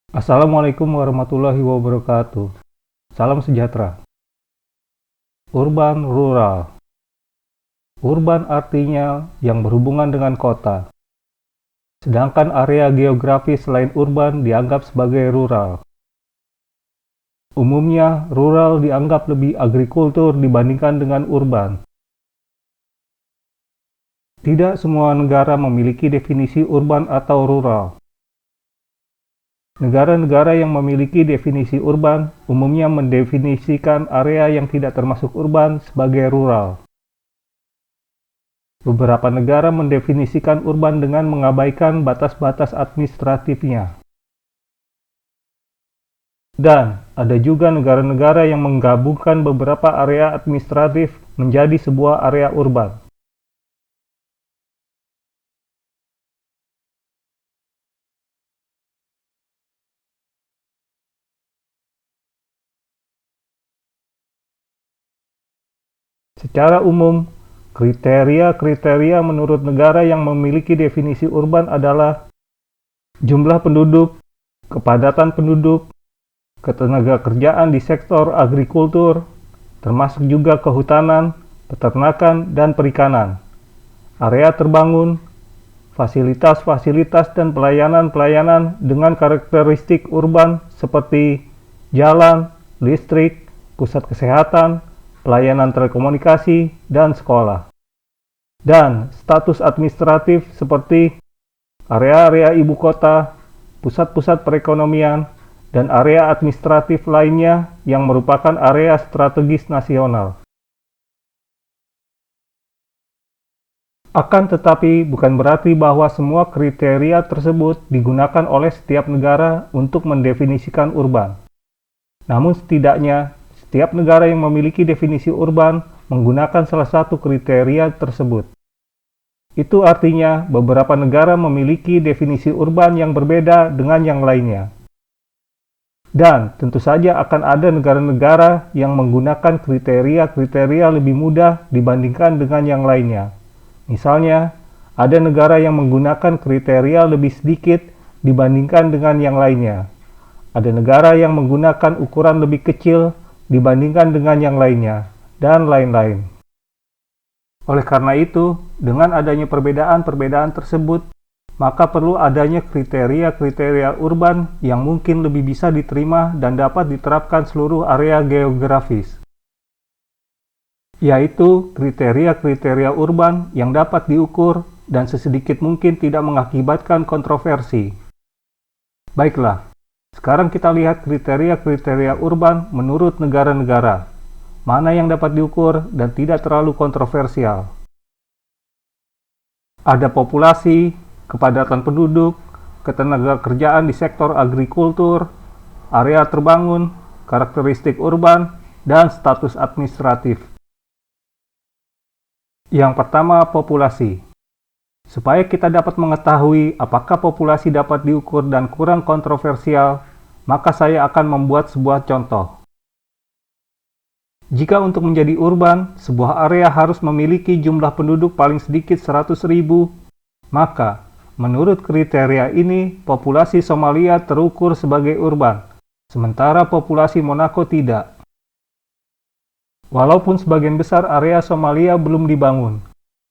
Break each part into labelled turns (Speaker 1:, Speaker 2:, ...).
Speaker 1: Assalamualaikum warahmatullahi wabarakatuh. Salam sejahtera. Urban rural. Urban artinya yang berhubungan dengan kota. Sedangkan area geografis selain urban dianggap sebagai rural. Umumnya, rural dianggap lebih agrikultur dibandingkan dengan urban. Tidak semua negara memiliki definisi urban atau rural. Negara-negara yang memiliki definisi urban umumnya mendefinisikan area yang tidak termasuk urban sebagai rural. Beberapa negara mendefinisikan urban dengan mengabaikan batas-batas administratifnya. Dan ada juga negara-negara yang menggabungkan beberapa area administratif menjadi sebuah area urban. Secara umum, kriteria-kriteria menurut negara yang memiliki definisi urban adalah jumlah penduduk, kepadatan penduduk, ketenagakerjaan di sektor agrikultur, termasuk juga kehutanan, peternakan, dan perikanan, area terbangun, fasilitas-fasilitas dan pelayanan-pelayanan dengan karakteristik urban seperti jalan, listrik, pusat kesehatan, pelayanan telekomunikasi, dan sekolah. Dan status administratif seperti area-area ibu kota, pusat-pusat perekonomian, dan area administratif lainnya yang merupakan area strategis nasional. Akan tetapi, bukan berarti bahwa semua kriteria tersebut digunakan oleh setiap negara untuk mendefinisikan urban. Namun setidaknya, setiap negara yang memiliki definisi urban menggunakan salah satu kriteria tersebut. Itu artinya beberapa negara memiliki definisi urban yang berbeda dengan yang lainnya. Dan tentu saja akan ada negara-negara yang menggunakan kriteria-kriteria lebih mudah dibandingkan dengan yang lainnya. Misalnya, ada negara yang menggunakan kriteria lebih sedikit dibandingkan dengan yang lainnya. Ada negara yang menggunakan ukuran lebih kecil dibandingkan dengan yang lainnya, dan lain-lain. Oleh karena itu, dengan adanya perbedaan-perbedaan tersebut, maka perlu adanya kriteria-kriteria urban yang mungkin lebih bisa diterima dan dapat diterapkan seluruh area geografis, yaitu kriteria-kriteria urban yang dapat diukur dan sesedikit mungkin tidak mengakibatkan kontroversi. Baiklah, sekarang kita lihat kriteria-kriteria urban menurut negara-negara, mana yang dapat diukur dan tidak terlalu kontroversial. Ada populasi, kepadatan penduduk, ketenagakerjaan di sektor agrikultur, area terbangun, karakteristik urban, dan status administratif. Yang pertama, populasi. Supaya kita dapat mengetahui apakah populasi dapat diukur dan kurang kontroversial, maka saya akan membuat sebuah contoh. Jika untuk menjadi urban, sebuah area harus memiliki jumlah penduduk paling sedikit 100.000, maka menurut kriteria ini, populasi Somalia terukur sebagai urban, sementara populasi Monaco tidak. Walaupun sebagian besar area Somalia belum dibangun,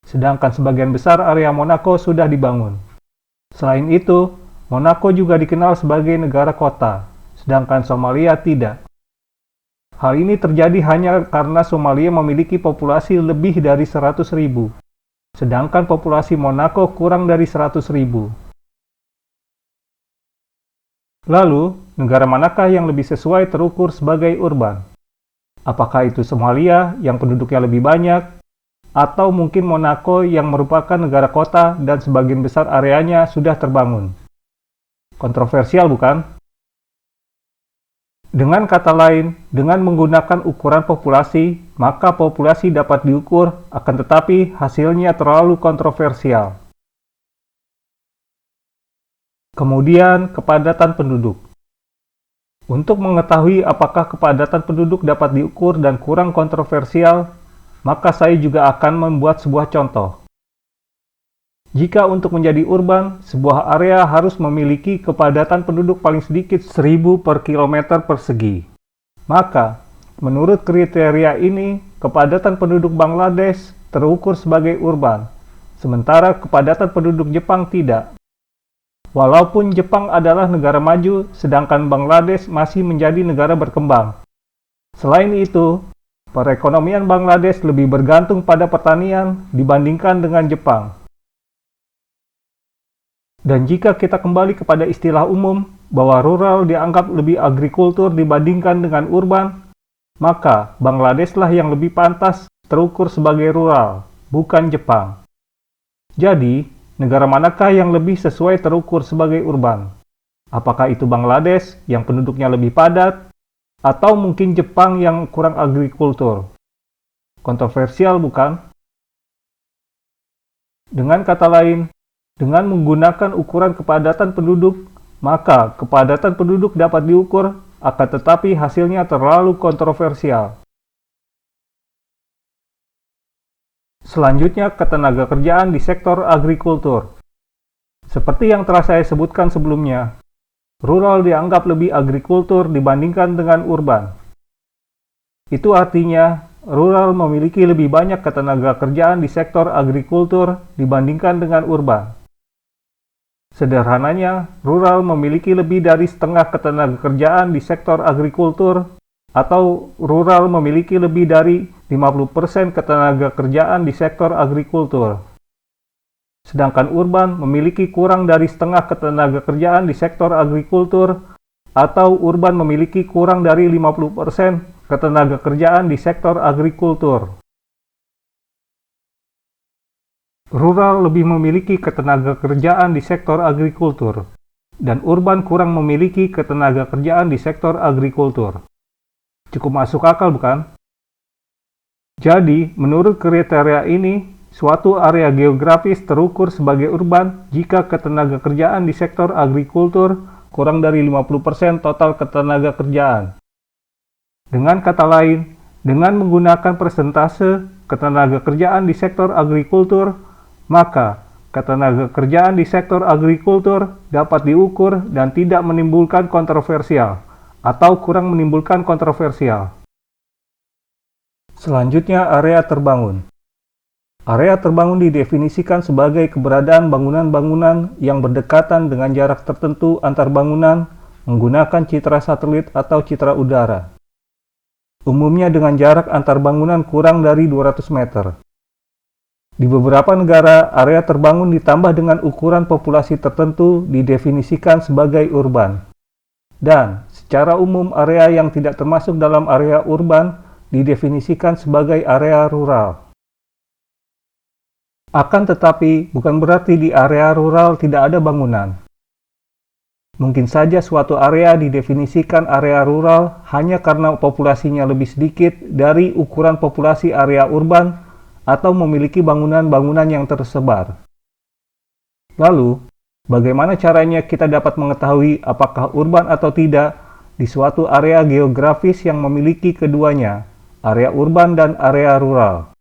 Speaker 1: sedangkan sebagian besar area Monaco sudah dibangun. Selain itu, Monaco juga dikenal sebagai negara kota, sedangkan Somalia tidak. Hal ini terjadi hanya karena Somalia memiliki populasi lebih dari 100.000, sedangkan populasi Monaco kurang dari 100.000. Lalu, negara manakah yang lebih sesuai terukur sebagai urban? Apakah itu Somalia yang penduduknya lebih banyak, atau mungkin Monaco yang merupakan negara kota dan sebagian besar areanya sudah terbangun? Kontroversial bukan? Dengan kata lain, dengan menggunakan ukuran populasi, maka populasi dapat diukur, akan tetapi hasilnya terlalu kontroversial. Kemudian, kepadatan penduduk. Untuk mengetahui apakah kepadatan penduduk dapat diukur dan kurang kontroversial, maka saya juga akan membuat sebuah contoh. Jika untuk menjadi urban, sebuah area harus memiliki kepadatan penduduk paling sedikit 1000 per kilometer persegi. Maka, menurut kriteria ini, kepadatan penduduk Bangladesh terukur sebagai urban, sementara kepadatan penduduk Jepang tidak. Walaupun Jepang adalah negara maju, sedangkan Bangladesh masih menjadi negara berkembang. Selain itu, perekonomian Bangladesh lebih bergantung pada pertanian dibandingkan dengan Jepang. Dan jika kita kembali kepada istilah umum bahwa rural dianggap lebih agrikultur dibandingkan dengan urban, maka Bangladeshlah yang lebih pantas terukur sebagai rural, bukan Jepang. Jadi, negara manakah yang lebih sesuai terukur sebagai urban? Apakah itu Bangladesh yang penduduknya lebih padat, atau mungkin Jepang yang kurang agrikultur? Kontroversial bukan? Dengan kata lain, dengan menggunakan ukuran kepadatan penduduk, maka kepadatan penduduk dapat diukur, akan tetapi hasilnya terlalu kontroversial. Selanjutnya, ketenagakerjaan di sektor agrikultur. Seperti yang telah saya sebutkan sebelumnya, rural dianggap lebih agrikultur dibandingkan dengan urban. Itu artinya, rural memiliki lebih banyak ketenagakerjaan di sektor agrikultur dibandingkan dengan urban. Sederhananya, rural memiliki lebih dari setengah ketenagakerjaan di sektor agrikultur, atau rural memiliki lebih dari 50% ketenagakerjaan di sektor agrikultur. Sedangkan urban memiliki kurang dari setengah ketenagakerjaan di sektor agrikultur, atau urban memiliki kurang dari 50% ketenagakerjaan di sektor agrikultur. Rural lebih memiliki ketenagakerjaan di sektor agrikultur, dan urban kurang memiliki ketenagakerjaan di sektor agrikultur. Cukup masuk akal bukan? Jadi, menurut kriteria ini, suatu area geografis terukur sebagai urban jika ketenagakerjaan di sektor agrikultur kurang dari 50% total ketenagakerjaan. Dengan kata lain, dengan menggunakan persentase ketenagakerjaan di sektor agrikultur, maka ketenagakerjaan di sektor agrikultur dapat diukur dan tidak menimbulkan kontroversial atau kurang menimbulkan kontroversial. Selanjutnya, area terbangun. Area terbangun didefinisikan sebagai keberadaan bangunan-bangunan yang berdekatan dengan jarak tertentu antar bangunan menggunakan citra satelit atau citra udara. Umumnya dengan jarak antar bangunan kurang dari 200 meter. Di beberapa negara, area terbangun ditambah dengan ukuran populasi tertentu didefinisikan sebagai urban. Dan, secara umum area yang tidak termasuk dalam area urban didefinisikan sebagai area rural. Akan tetapi, bukan berarti di area rural tidak ada bangunan. Mungkin saja suatu area didefinisikan area rural hanya karena populasinya lebih sedikit dari ukuran populasi area urban atau memiliki bangunan-bangunan yang tersebar. Lalu, bagaimana caranya kita dapat mengetahui apakah urban atau tidak di suatu area geografis yang memiliki keduanya, area urban dan area rural?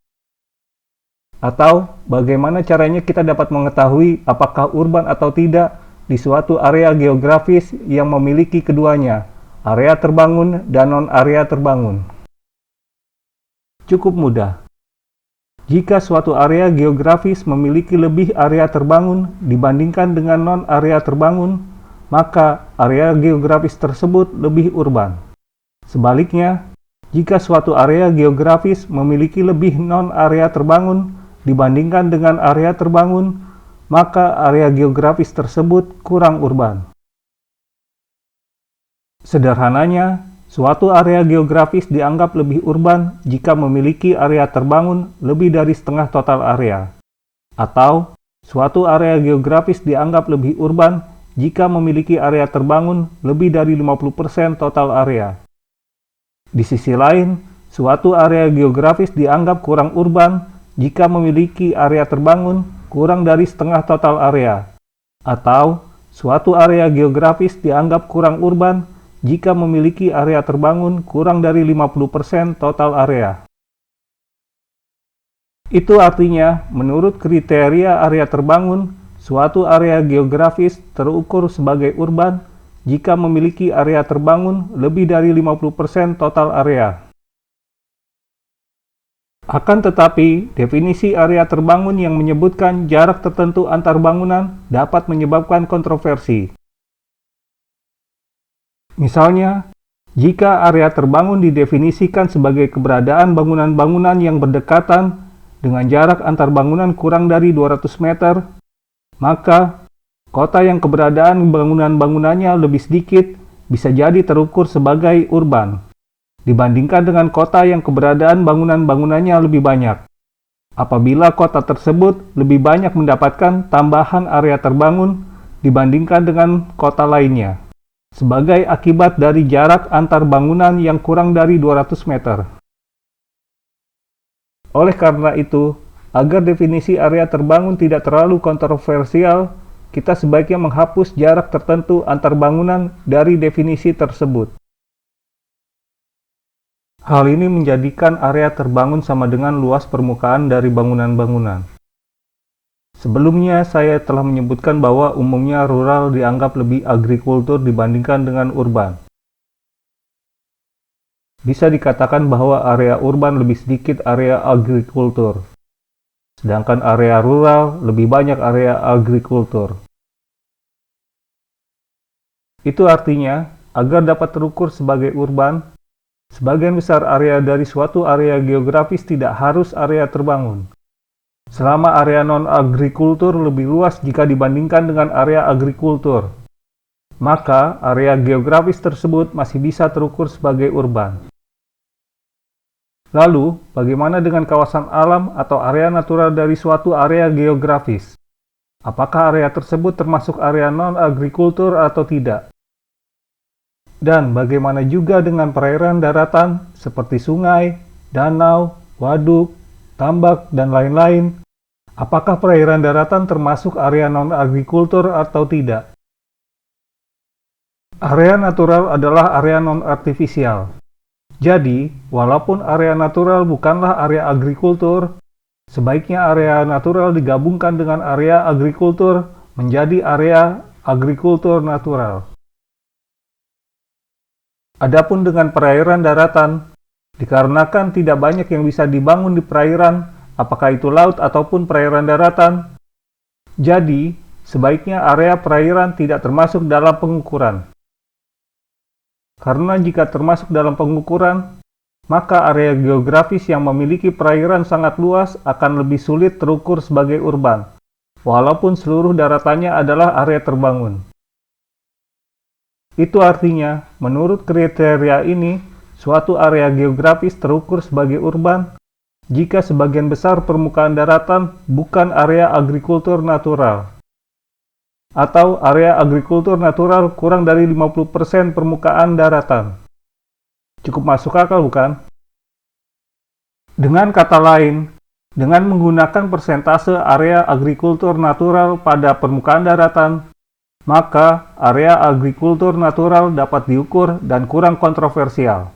Speaker 1: Atau, bagaimana caranya kita dapat mengetahui apakah urban atau tidak di suatu area geografis yang memiliki keduanya, area terbangun dan non-area terbangun? Cukup mudah. Jika suatu area geografis memiliki lebih area terbangun dibandingkan dengan non-area terbangun, maka area geografis tersebut lebih urban. Sebaliknya, jika suatu area geografis memiliki lebih non-area terbangun dibandingkan dengan area terbangun, maka area geografis tersebut kurang urban. Sederhananya, suatu area geografis dianggap lebih urban jika memiliki area terbangun lebih dari setengah total area. Atau, suatu area geografis dianggap lebih urban jika memiliki area terbangun lebih dari 50% total area. Di sisi lain, suatu area geografis dianggap kurang urban jika memiliki area terbangun kurang dari setengah total area. Atau, suatu area geografis dianggap kurang urban jika memiliki area terbangun kurang dari 50% total area. Itu artinya, menurut kriteria area terbangun, suatu area geografis terukur sebagai urban jika memiliki area terbangun lebih dari 50% total area. Akan tetapi, definisi area terbangun yang menyebutkan jarak tertentu antar bangunan dapat menyebabkan kontroversi. Misalnya, jika area terbangun didefinisikan sebagai keberadaan bangunan-bangunan yang berdekatan dengan jarak antar bangunan kurang dari 200 meter, maka kota yang keberadaan bangunan-bangunannya lebih sedikit bisa jadi terukur sebagai urban dibandingkan dengan kota yang keberadaan bangunan-bangunannya lebih banyak. Apabila kota tersebut lebih banyak mendapatkan tambahan area terbangun dibandingkan dengan kota lainnya, sebagai akibat dari jarak antar bangunan yang kurang dari 200 meter. Oleh karena itu, agar definisi area terbangun tidak terlalu kontroversial, kita sebaiknya menghapus jarak tertentu antar bangunan dari definisi tersebut. Hal ini menjadikan area terbangun sama dengan luas permukaan dari bangunan-bangunan. Sebelumnya, saya telah menyebutkan bahwa umumnya rural dianggap lebih agrikultur dibandingkan dengan urban. Bisa dikatakan bahwa area urban lebih sedikit area agrikultur, sedangkan area rural lebih banyak area agrikultur. Itu artinya, agar dapat terukur sebagai urban, sebagian besar area dari suatu area geografis tidak harus area terbangun. Selama area non-agrikultur lebih luas jika dibandingkan dengan area agrikultur, maka area geografis tersebut masih bisa terukur sebagai urban. Lalu, bagaimana dengan kawasan alam atau area natural dari suatu area geografis? Apakah area tersebut termasuk area non-agrikultur atau tidak? Dan bagaimana juga dengan perairan daratan seperti sungai, danau, waduk, tambak, dan lain-lain? Apakah perairan daratan termasuk area non-agrikultur atau tidak? Area natural adalah area non-artifisial. Jadi, walaupun area natural bukanlah area agrikultur, sebaiknya area natural digabungkan dengan area agrikultur menjadi area agrikultur natural. Adapun dengan perairan daratan, dikarenakan tidak banyak yang bisa dibangun di perairan, apakah itu laut ataupun perairan daratan, jadi sebaiknya area perairan tidak termasuk dalam pengukuran. Karena jika termasuk dalam pengukuran, maka area geografis yang memiliki perairan sangat luas akan lebih sulit terukur sebagai urban, walaupun seluruh daratannya adalah area terbangun. Itu artinya, menurut kriteria ini, suatu area geografis terukur sebagai urban jika sebagian besar permukaan daratan bukan area agrikultur natural, atau area agrikultur natural kurang dari 50% permukaan daratan. Cukup masuk akal, bukan? Dengan kata lain, dengan menggunakan persentase area agrikultur natural pada permukaan daratan, maka area agrikultur natural dapat diukur dan kurang kontroversial.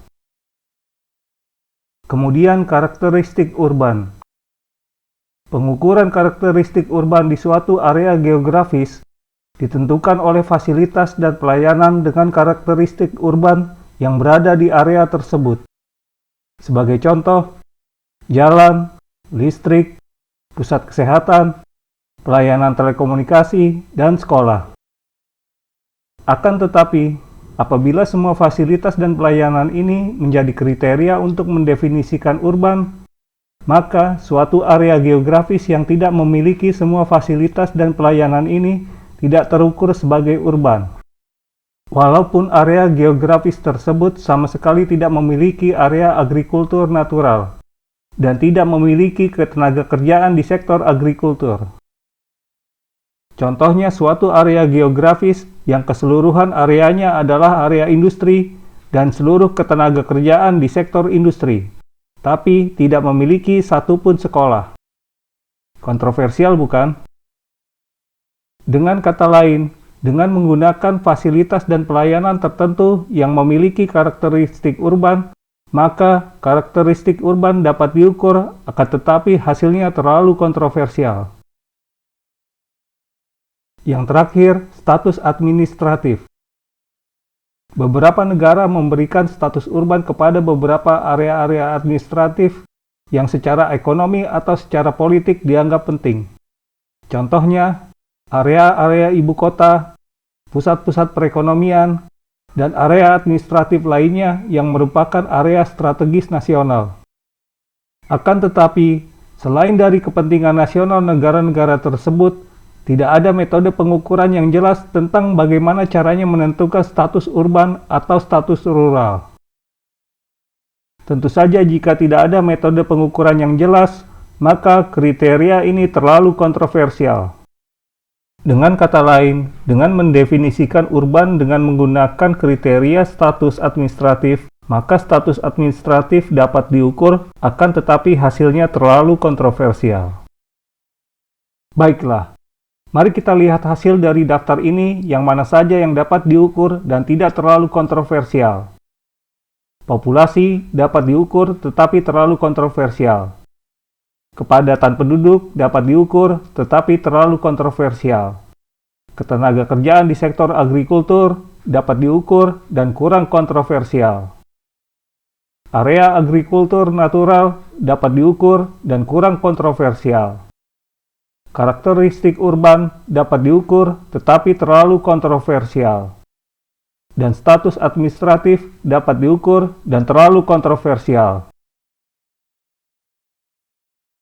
Speaker 1: Kemudian karakteristik urban. Pengukuran karakteristik urban di suatu area geografis ditentukan oleh fasilitas dan pelayanan dengan karakteristik urban yang berada di area tersebut. Sebagai contoh, jalan, listrik, pusat kesehatan, pelayanan telekomunikasi, dan sekolah. Akan tetapi, apabila semua fasilitas dan pelayanan ini menjadi kriteria untuk mendefinisikan urban, maka suatu area geografis yang tidak memiliki semua fasilitas dan pelayanan ini tidak terukur sebagai urban. Walaupun area geografis tersebut sama sekali tidak memiliki area agrikultur natural dan tidak memiliki ketenagakerjaan di sektor agrikultur. Contohnya suatu area geografis yang keseluruhan areanya adalah area industri dan seluruh ketenagakerjaan di sektor industri, tapi tidak memiliki satupun sekolah. Kontroversial, bukan? Dengan kata lain, dengan menggunakan fasilitas dan pelayanan tertentu yang memiliki karakteristik urban, maka karakteristik urban dapat diukur, akan tetapi hasilnya terlalu kontroversial. Yang terakhir, status administratif. Beberapa negara memberikan status urban kepada beberapa area-area administratif yang secara ekonomi atau secara politik dianggap penting. Contohnya, area-area ibu kota, pusat-pusat perekonomian, dan area administratif lainnya yang merupakan area strategis nasional. Akan tetapi, selain dari kepentingan nasional negara-negara tersebut, tidak ada metode pengukuran yang jelas tentang bagaimana caranya menentukan status urban atau status rural. Tentu saja jika tidak ada metode pengukuran yang jelas, maka kriteria ini terlalu kontroversial. Dengan kata lain, dengan mendefinisikan urban dengan menggunakan kriteria status administratif, maka status administratif dapat diukur, akan tetapi hasilnya terlalu kontroversial. Baiklah, mari kita lihat hasil dari daftar ini yang mana saja yang dapat diukur dan tidak terlalu kontroversial. Populasi dapat diukur tetapi terlalu kontroversial. Kepadatan penduduk dapat diukur tetapi terlalu kontroversial. Ketenaga kerjaan di sektor agrikultur dapat diukur dan kurang kontroversial. Area agrikultur natural dapat diukur dan kurang kontroversial. Karakteristik urban dapat diukur tetapi terlalu kontroversial. Dan status administratif dapat diukur dan terlalu kontroversial.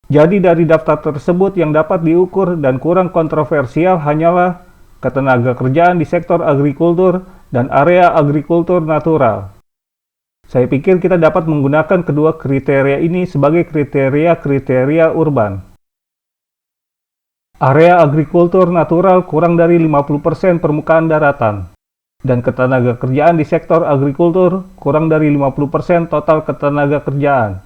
Speaker 1: Jadi dari daftar tersebut yang dapat diukur dan kurang kontroversial hanyalah ketenaga kerjaan di sektor agrikultur dan area agrikultur natural. Saya pikir kita dapat menggunakan kedua kriteria ini sebagai kriteria-kriteria urban. Area agrikultur natural kurang dari 50% permukaan daratan, dan ketenaga kerjaan di sektor agrikultur kurang dari 50% total ketenaga kerjaan.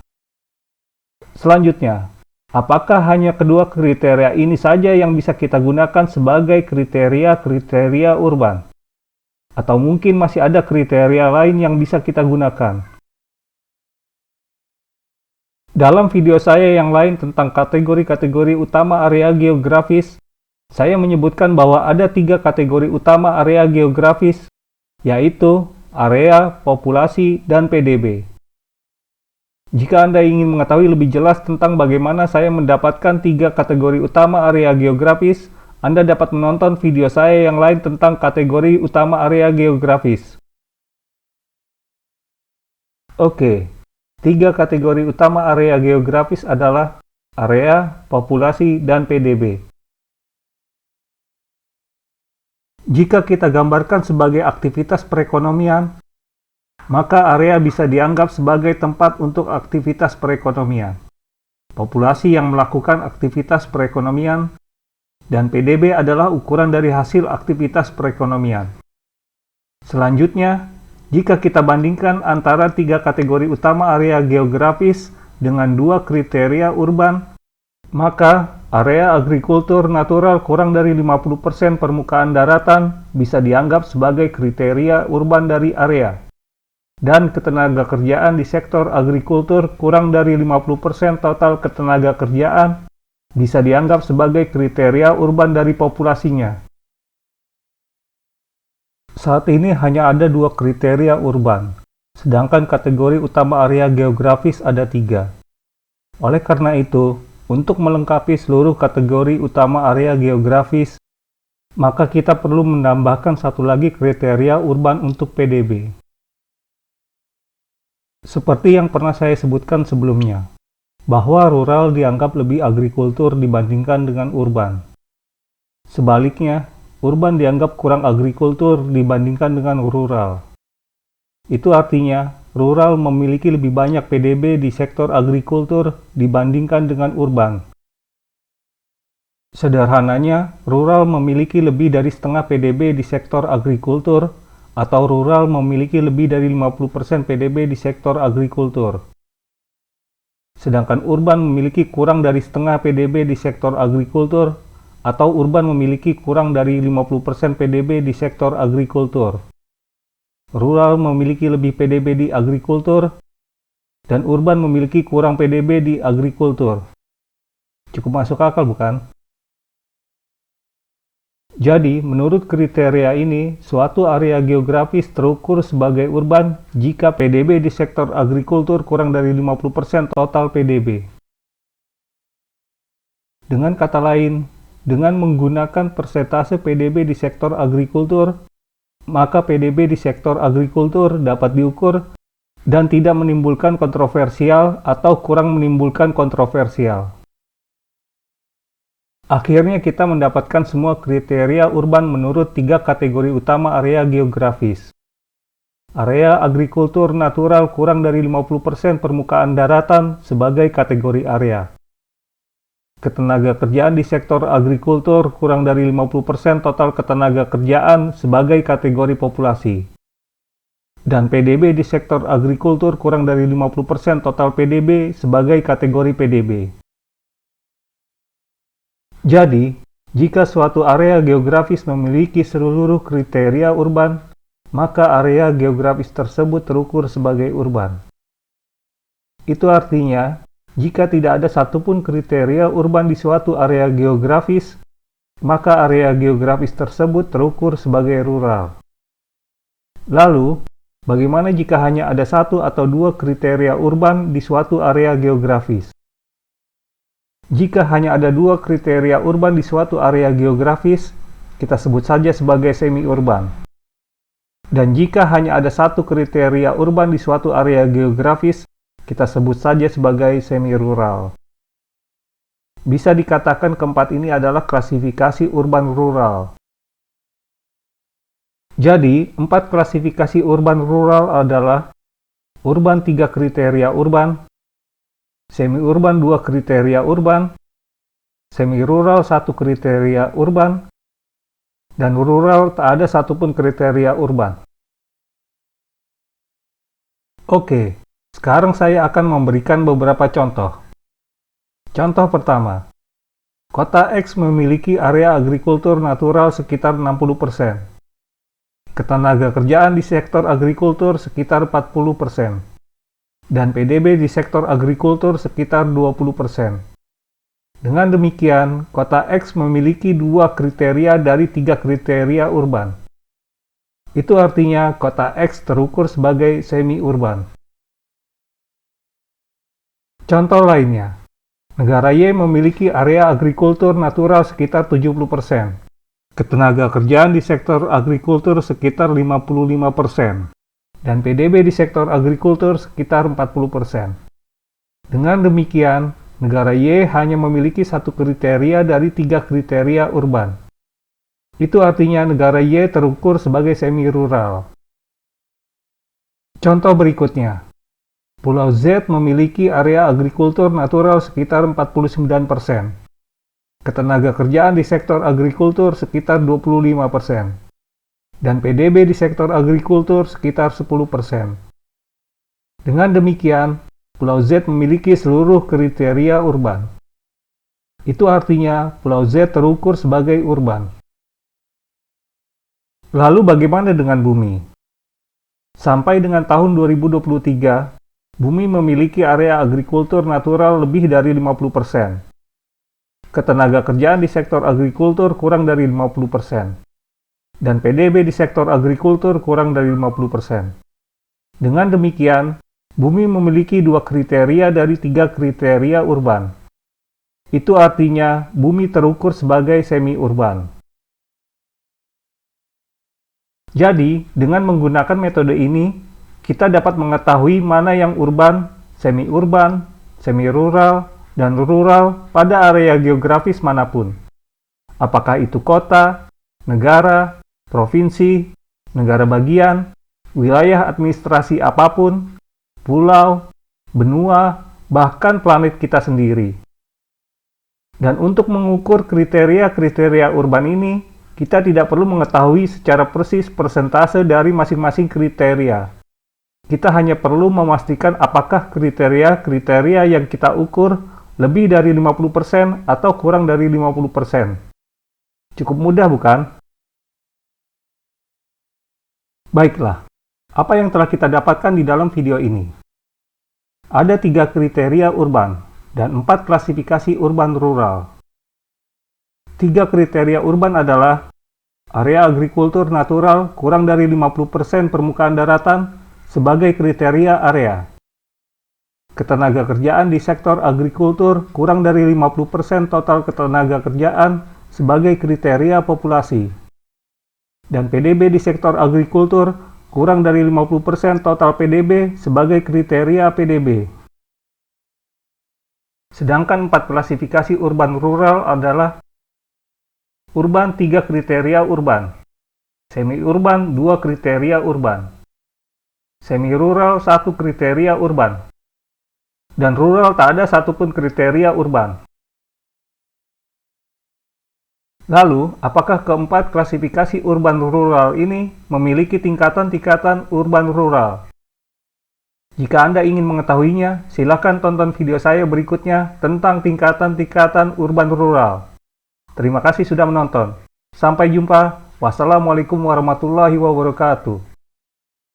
Speaker 1: Selanjutnya, apakah hanya kedua kriteria ini saja yang bisa kita gunakan sebagai kriteria-kriteria urban? Atau mungkin masih ada kriteria lain yang bisa kita gunakan? Dalam video saya yang lain tentang kategori-kategori utama area geografis, saya menyebutkan bahwa ada 3 kategori utama area geografis, yaitu area, populasi, dan PDB. Jika Anda ingin mengetahui lebih jelas tentang bagaimana saya mendapatkan 3 kategori utama area geografis, Anda dapat menonton video saya yang lain tentang kategori utama area geografis. Oke, 3 kategori utama area geografis adalah area, populasi, dan PDB. Jika kita gambarkan sebagai aktivitas perekonomian, maka area bisa dianggap sebagai tempat untuk aktivitas perekonomian. Populasi yang melakukan aktivitas perekonomian, dan PDB adalah ukuran dari hasil aktivitas perekonomian. Selanjutnya, jika kita bandingkan antara 3 kategori utama area geografis dengan 2 kriteria urban, maka area agrikultur natural kurang dari 50% permukaan daratan bisa dianggap sebagai kriteria urban dari area. Dan ketenaga kerjaan di sektor agrikultur kurang dari 50% total ketenaga kerjaan bisa dianggap sebagai kriteria urban dari populasinya. Saat ini hanya ada 2 kriteria urban, sedangkan kategori utama area geografis ada 3. Oleh karena itu, untuk melengkapi seluruh kategori utama area geografis, maka kita perlu menambahkan satu lagi kriteria urban untuk PDB. Seperti yang pernah saya sebutkan sebelumnya, bahwa rural dianggap lebih agrikultur dibandingkan dengan urban. Sebaliknya, urban dianggap kurang agrikultur dibandingkan dengan rural. Itu artinya, rural memiliki lebih banyak PDB di sektor agrikultur dibandingkan dengan urban. Sederhananya, rural memiliki lebih dari setengah PDB di sektor agrikultur, atau rural memiliki lebih dari 50% PDB di sektor agrikultur. Sedangkan urban memiliki kurang dari setengah PDB di sektor agrikultur, atau urban memiliki kurang dari 50% PDB di sektor agrikultur. Rural memiliki lebih PDB di agrikultur, dan urban memiliki kurang PDB di agrikultur. Cukup masuk akal, bukan? Jadi, menurut kriteria ini, suatu area geografis terukur sebagai urban jika PDB di sektor agrikultur kurang dari 50% total PDB. Dengan kata lain, dengan menggunakan persentase PDB di sektor agrikultur, maka PDB di sektor agrikultur dapat diukur dan tidak menimbulkan kontroversial atau kurang menimbulkan kontroversial. Akhirnya kita mendapatkan semua kriteria urban menurut 3 kategori utama area geografis. Area agrikultur natural kurang dari 50% permukaan daratan sebagai kategori area. Ketenaga kerjaan di sektor agrikultur kurang dari 50% total ketenaga kerjaan sebagai kategori populasi. Dan PDB di sektor agrikultur kurang dari 50% total PDB sebagai kategori PDB. Jadi, jika suatu area geografis memiliki seluruh kriteria urban, maka area geografis tersebut terukur sebagai urban. Itu artinya, jika tidak ada satupun kriteria urban di suatu area geografis, maka area geografis tersebut terukur sebagai rural. Lalu, bagaimana jika hanya ada 1 atau 2 kriteria urban di suatu area geografis? Jika hanya ada 2 kriteria urban di suatu area geografis, kita sebut saja sebagai semi-urban. Dan jika hanya ada 1 kriteria urban di suatu area geografis, kita sebut saja sebagai semi-rural. Bisa dikatakan keempat ini adalah klasifikasi urban-rural. Jadi, 4 klasifikasi urban-rural adalah urban 3 kriteria urban, semi-urban 2 kriteria urban, semi-rural 1 kriteria urban, dan rural tak ada satupun kriteria urban. Oke, sekarang saya akan memberikan beberapa contoh. Contoh pertama, kota X memiliki area agrikultur natural sekitar 60%. Ketenaga kerjaan di sektor agrikultur sekitar 40%. Dan PDB di sektor agrikultur sekitar 20%. Dengan demikian, kota X memiliki 2 kriteria dari 3 kriteria urban. Itu artinya kota X terukur sebagai semi-urban. Contoh lainnya, negara Y memiliki area agrikultur natural sekitar 70%. Ketenaga kerjaan di sektor agrikultur sekitar 55%. Dan PDB di sektor agrikultur sekitar 40%. Dengan demikian, negara Y hanya memiliki 1 kriteria dari 3 kriteria urban. Itu artinya negara Y terukur sebagai semi-rural. Contoh berikutnya, Pulau Z memiliki area agrikultur natural sekitar 49%. Ketenaga kerjaan di sektor agrikultur sekitar 25%. Dan PDB di sektor agrikultur sekitar 10%. Dengan demikian, Pulau Z memiliki seluruh kriteria urban. Itu artinya Pulau Z terukur sebagai urban. Lalu bagaimana dengan bumi? Sampai dengan tahun 2023, bumi memiliki area agrikultur natural lebih dari 50%. Ketenaga kerjaan di sektor agrikultur kurang dari 50%. Dan PDB di sektor agrikultur kurang dari 50%. Dengan demikian, bumi memiliki 2 kriteria dari 3 kriteria urban. Itu artinya bumi terukur sebagai semi-urban. Jadi, dengan menggunakan metode ini, kita dapat mengetahui mana yang urban, semi-urban, semi-rural, dan rural pada area geografis manapun. Apakah itu kota, negara, provinsi, negara bagian, wilayah administrasi apapun, pulau, benua, bahkan planet kita sendiri. Dan untuk mengukur kriteria-kriteria urban ini, kita tidak perlu mengetahui secara persis persentase dari masing-masing kriteria. Kita hanya perlu memastikan apakah kriteria-kriteria yang kita ukur lebih dari 50% atau kurang dari 50%. Cukup mudah, bukan? Baiklah, apa yang telah kita dapatkan di dalam video ini? Ada 3 kriteria urban dan 4 klasifikasi urban rural. 3 kriteria urban adalah area agrikultur natural kurang dari 50% permukaan daratan sebagai kriteria area. Ketenagakerjaan di sektor agrikultur kurang dari 50% total ketenagakerjaan sebagai kriteria populasi. Dan PDB di sektor agrikultur kurang dari 50% total PDB sebagai kriteria PDB. Sedangkan 4 klasifikasi urban rural adalah urban 3 kriteria urban, semi-urban 2 kriteria urban, semi-rural 1 kriteria urban, dan rural tak ada satupun kriteria urban. Lalu, apakah keempat klasifikasi urban rural ini memiliki tingkatan-tingkatan urban rural? Jika Anda ingin mengetahuinya, silakan tonton video saya berikutnya tentang tingkatan-tingkatan urban rural. Terima kasih sudah menonton. Sampai jumpa. Wassalamualaikum warahmatullahi wabarakatuh.